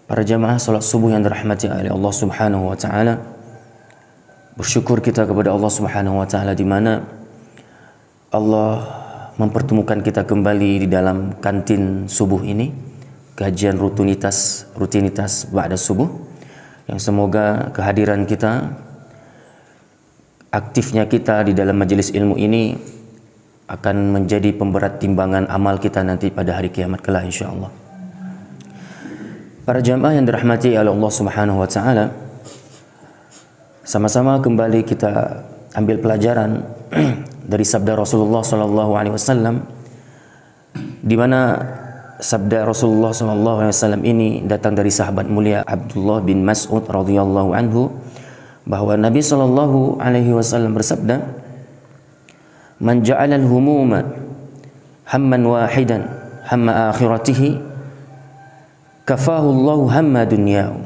Para jamaah salat subuh yang dirahmati oleh Allah Subhanahu wa taala. Bersyukur kita kepada Allah Subhanahu wa taala di mana Allah mempertemukan kita kembali di dalam kantin subuh ini, kajian rutinitas ba'da subuh, yang semoga kehadiran kita, aktifnya kita di dalam majelis ilmu ini akan menjadi pemberat timbangan amal kita nanti pada hari kiamat kelak insyaallah. Para jamaah yang dirahmati oleh Allah Subhanahu wa taala, sama-sama kembali kita ambil pelajaran dari sabda Rasulullah sallallahu alaihi wasallam, di mana sabda Rasulullah sallallahu alaihi wasallam ini datang dari sahabat mulia Abdullah bin Mas'ud radhiyallahu anhu, bahwa Nabi sallallahu alaihi wasallam bersabda, "Man ja'ala al-humuma hamman wahidan hamma akhiratihi kafahu Allahu hamma dunyahu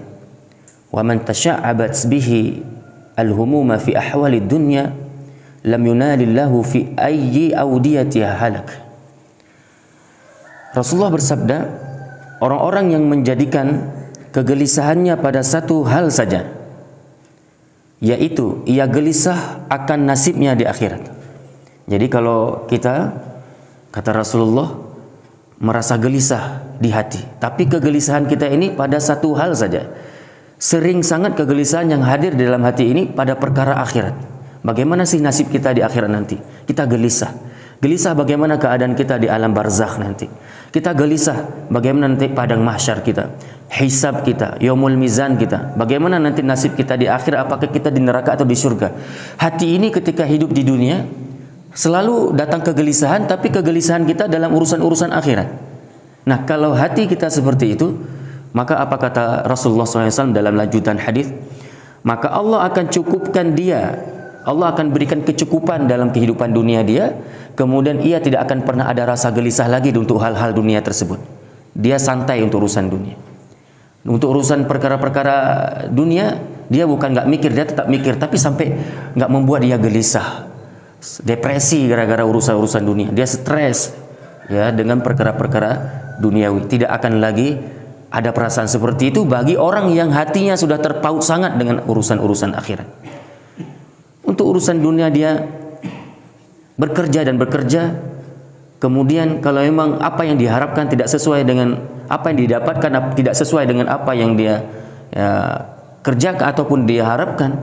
wa man tasha'abat bihi al-humuma fi ahwali dunya lam yunalillahu fi ayyi awdiyatiha halak." Rasulullah bersabda, orang-orang yang menjadikan kegelisahannya pada satu hal saja, yaitu ia gelisah akan nasibnya di akhirat. Jadi kalau kita, kata Rasulullah, merasa gelisah di hati, tapi kegelisahan kita ini pada satu hal saja. Sering sangat kegelisahan yang hadir di dalam hati ini pada perkara akhirat. Bagaimana sih nasib kita di akhirat nanti? Kita gelisah. Gelisah bagaimana keadaan kita di alam barzakh nanti. Kita gelisah bagaimana nanti padang mahsyar kita, hisab kita, yaumul mizan kita. Bagaimana nanti nasib kita di akhir, apakah kita di neraka atau di surga. Hati ini ketika hidup di dunia selalu datang kegelisahan, tapi kegelisahan kita dalam urusan-urusan akhirat. Nah, kalau hati kita seperti itu, maka apa kata Rasulullah SAW dalam lanjutan hadis? Maka Allah akan cukupkan dia, Allah akan berikan kecukupan dalam kehidupan dunia dia, kemudian ia tidak akan pernah ada rasa gelisah lagi untuk hal-hal dunia tersebut. Dia santai untuk urusan dunia. Untuk urusan perkara-perkara dunia, dia bukan nggak mikir, dia tetap mikir, tapi sampai nggak membuat dia gelisah, depresi gara-gara urusan-urusan dunia. Dia stres ya dengan perkara-perkara duniawi. Tidak akan lagi ada perasaan seperti itu bagi orang yang hatinya sudah terpaut sangat dengan urusan-urusan akhirat. Untuk urusan dunia dia bekerja dan bekerja, kemudian kalau memang apa yang diharapkan tidak sesuai dengan apa yang didapatkan, tidak sesuai dengan apa yang dia kerjakan ataupun dia harapkan,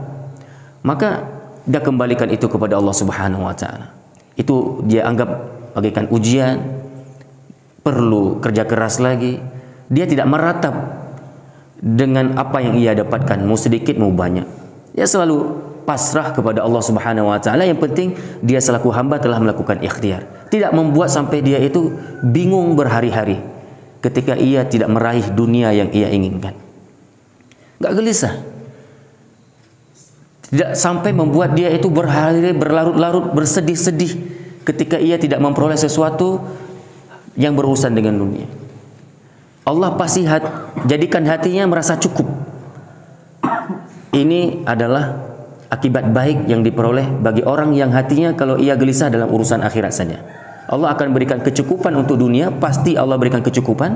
maka dia kembalikan itu kepada Allah Subhanahu wa taala. Itu dia anggap bagaikan ujian, perlu kerja keras lagi. Dia tidak meratap dengan apa yang ia dapatkan, mau sedikit mau banyak. Dia selalu pasrah kepada Allah Subhanahu wa taala. Yang penting dia selaku hamba telah melakukan ikhtiar. Tidak membuat sampai dia itu bingung berhari-hari ketika ia tidak meraih dunia yang ia inginkan. Enggak gelisah. Tidak sampai membuat dia itu berhari-hari berlarut-larut bersedih-sedih ketika ia tidak memperoleh sesuatu yang berurusan dengan dunia. Allah pasti jadikan hatinya merasa cukup. Ini adalah akibat baik yang diperoleh bagi orang yang hatinya kalau ia gelisah dalam urusan akhirat saja. Allah akan berikan kecukupan untuk dunia, pasti Allah berikan kecukupan,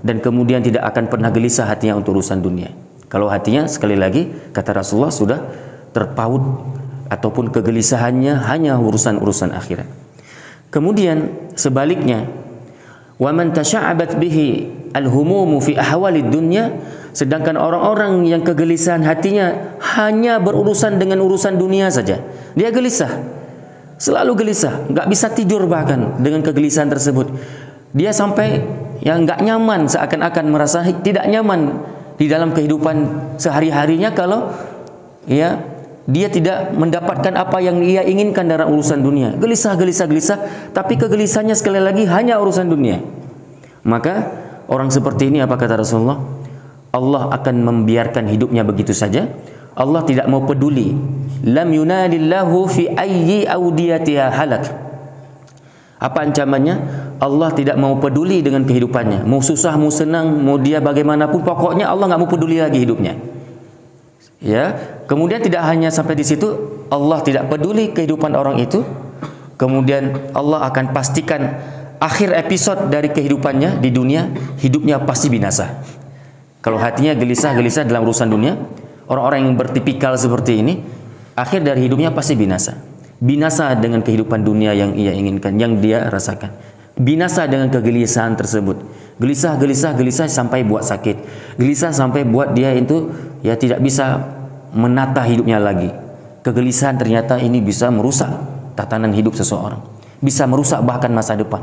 dan kemudian tidak akan pernah gelisah hatinya untuk urusan dunia. Kalau hatinya, sekali lagi kata Rasulullah, sudah terpaut ataupun kegelisahannya hanya urusan-urusan akhirat. Kemudian sebaliknya, wa man tasha'abat bihi al-humumu fi ahwalid dunya, sedangkan orang-orang yang kegelisahan hatinya hanya berurusan dengan urusan dunia saja. Dia gelisah, selalu gelisah, nggak bisa tidur bahkan dengan kegelisahan tersebut. Dia sampai yang nggak nyaman, seakan-akan merasa tidak nyaman di dalam kehidupan sehari-harinya kalau ya dia tidak mendapatkan apa yang ia inginkan dalam urusan dunia. Gelisah, tapi kegelisahannya sekali lagi hanya urusan dunia. Maka orang seperti ini, apa kata Rasulullah? Allah akan membiarkan hidupnya begitu saja. Allah tidak mau peduli. Lam yunadillahu fi ayyi awdiyatiha halak. Apa ancamannya? Allah tidak mau peduli dengan kehidupannya. Mau susah, mau senang, mau dia bagaimanapun, pokoknya Allah nggak mau peduli lagi hidupnya. Ya, kemudian tidak hanya sampai di situ, Allah tidak peduli kehidupan orang itu. Kemudian Allah akan pastikan akhir episode dari kehidupannya di dunia, hidupnya pasti binasa. Kalau hatinya gelisah dalam urusan dunia, orang-orang yang bertipikal seperti ini, akhir dari hidupnya pasti binasa. Binasa dengan kehidupan dunia yang ia inginkan, yang dia rasakan. Binasa dengan kegelisahan tersebut. Gelisah sampai buat sakit. Gelisah sampai buat dia itu ya tidak bisa menata hidupnya lagi. Kegelisahan ternyata ini bisa merusak tatanan hidup seseorang. Bisa merusak bahkan masa depan.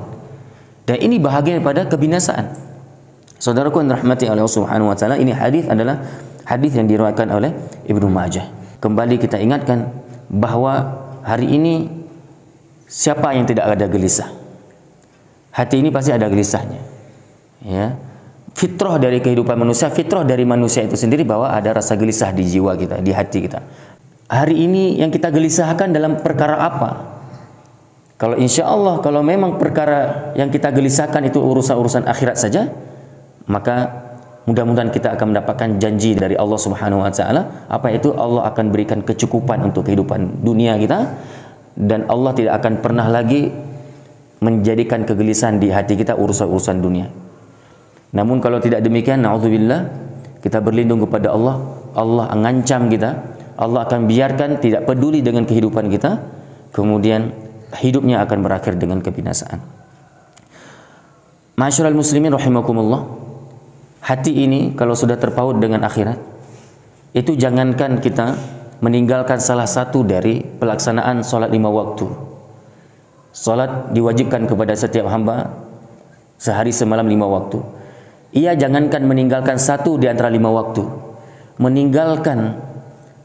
Dan ini bahagian daripada kebinasaan. Saudaraku yang dirahmati oleh Allah Subhanahu wa taala, ini hadis adalah hadis yang diriwayatkan oleh Ibnu Majah. Kembali kita ingatkan bahwa hari ini siapa yang tidak ada gelisah? Hati ini pasti ada gelisahnya. Ya. Fitrah dari kehidupan manusia, fitrah dari manusia itu sendiri bahwa ada rasa gelisah di jiwa kita, di hati kita. Hari ini yang kita gelisahkan dalam perkara apa? Kalau insya Allah, kalau memang perkara yang kita gelisahkan itu urusan-urusan akhirat saja, maka mudah-mudahan kita akan mendapatkan janji dari Allah Subhanahu wa taala, apa itu Allah akan berikan kecukupan untuk kehidupan dunia kita, dan Allah tidak akan pernah lagi menjadikan kegelisahan di hati kita urusan-urusan dunia. Namun kalau tidak demikian, naudzubillah, kita berlindung kepada Allah. Allah mengancam kita, Allah akan biarkan tidak peduli dengan kehidupan kita, kemudian hidupnya akan berakhir dengan kebinasaan. Ma'asyiral muslimin rahimakumullah, hati ini kalau sudah terpaut dengan akhirat, itu jangankan kita meninggalkan salah satu dari pelaksanaan sholat 5 waktu. Sholat diwajibkan kepada setiap hamba sehari semalam 5 waktu. Ia jangankan meninggalkan satu di antara 5 waktu, meninggalkan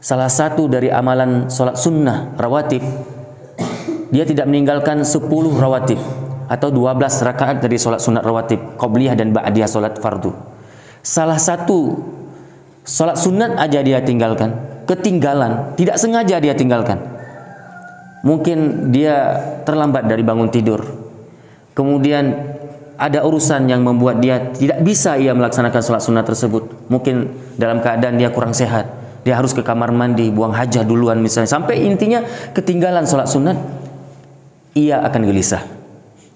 salah satu dari amalan sholat sunnah rawatib, dia tidak meninggalkan 10 rawatib atau 12 rakaat dari sholat sunat rawatib, qabliyah dan ba'diyah sholat fardu. Salah satu sholat sunat aja dia tinggalkan, ketinggalan, tidak sengaja dia tinggalkan. Mungkin dia terlambat dari bangun tidur, kemudian ada urusan yang membuat dia tidak bisa ia melaksanakan sholat sunat tersebut. Mungkin dalam keadaan dia kurang sehat, dia harus ke kamar mandi, buang hajat duluan misalnya, sampai intinya ketinggalan sholat sunat, ia akan gelisah.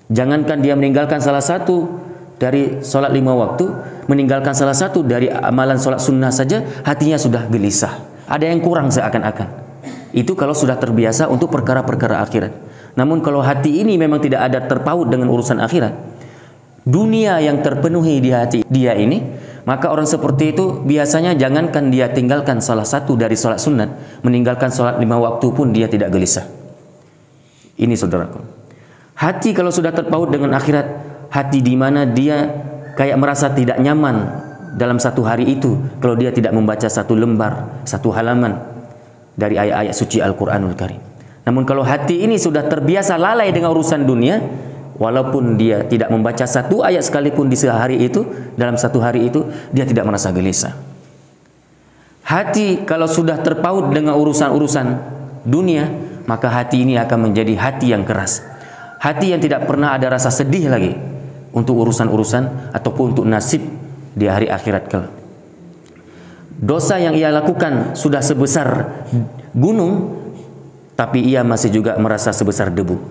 Jangankan dia meninggalkan salah satu dari sholat 5 waktu, meninggalkan salah satu dari amalan sholat sunnah saja, hatinya sudah gelisah. Ada yang kurang seakan-akan. Itu kalau sudah terbiasa untuk perkara-perkara akhirat. Namun kalau hati ini memang tidak ada terpaut dengan urusan akhirat, dunia yang terpenuhi di hati dia ini, maka orang seperti itu biasanya jangankan dia tinggalkan salah satu dari sholat sunat, meninggalkan sholat 5 waktu pun dia tidak gelisah. Ini saudaraku, hati kalau sudah terpaut dengan akhirat, hati di mana dia kayak merasa tidak nyaman dalam satu hari itu kalau dia tidak membaca satu lembar, satu halaman dari ayat-ayat suci Al-Quranul Karim. Namun kalau hati ini sudah terbiasa lalai dengan urusan dunia, walaupun dia tidak membaca satu ayat sekalipun di sehari itu, dalam satu hari itu, dia tidak merasa gelisah. Hati kalau sudah terpaut dengan urusan-urusan dunia, maka hati ini akan menjadi hati yang keras. Hati yang tidak pernah ada rasa sedih lagi untuk urusan-urusan ataupun untuk nasib di hari akhirat kelak. Dosa yang ia lakukan sudah sebesar gunung, tapi ia masih juga merasa sebesar debu.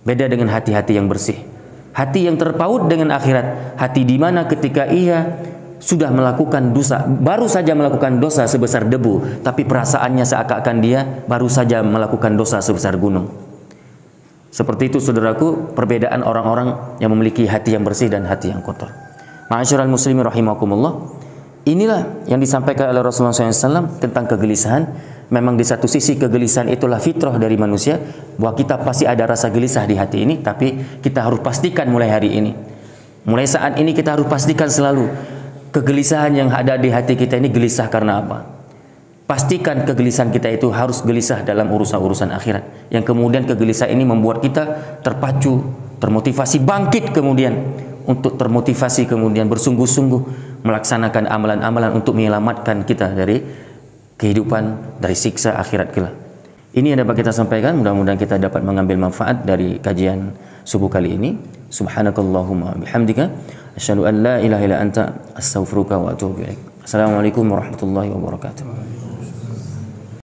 Beda dengan hati-hati yang bersih. Hati yang terpaut dengan akhirat, hati di mana ketika ia sudah melakukan dosa, baru saja melakukan dosa sebesar debu, tapi perasaannya seakan-akan dia baru saja melakukan dosa sebesar gunung. Seperti itu saudaraku, perbedaan orang-orang yang memiliki hati yang bersih dan hati yang kotor. Ma'asyiral muslimin rahimakumullah, inilah yang disampaikan oleh Rasulullah SAW tentang kegelisahan. Memang di satu sisi kegelisahan itulah fitrah dari manusia, bahwa kita pasti ada rasa gelisah di hati ini, tapi kita harus pastikan mulai hari ini, mulai saat ini kita harus pastikan selalu kegelisahan yang ada di hati kita ini gelisah karena apa. Pastikan kegelisahan kita itu harus gelisah dalam urusan-urusan akhirat, yang kemudian kegelisahan ini membuat kita terpacu, termotivasi, bangkit kemudian untuk termotivasi kemudian bersungguh-sungguh melaksanakan amalan-amalan untuk menyelamatkan kita dari kehidupan, dari siksa akhirat kelak. Ini yang dapat kita sampaikan, mudah-mudahan kita dapat mengambil manfaat dari kajian subuh kali ini. Subhanakallahumma bihamdika asyhadu an la ilaha illa anta astaghfiruka wa atubu ilaik. Assalamualaikum warahmatullahi wabarakatuh.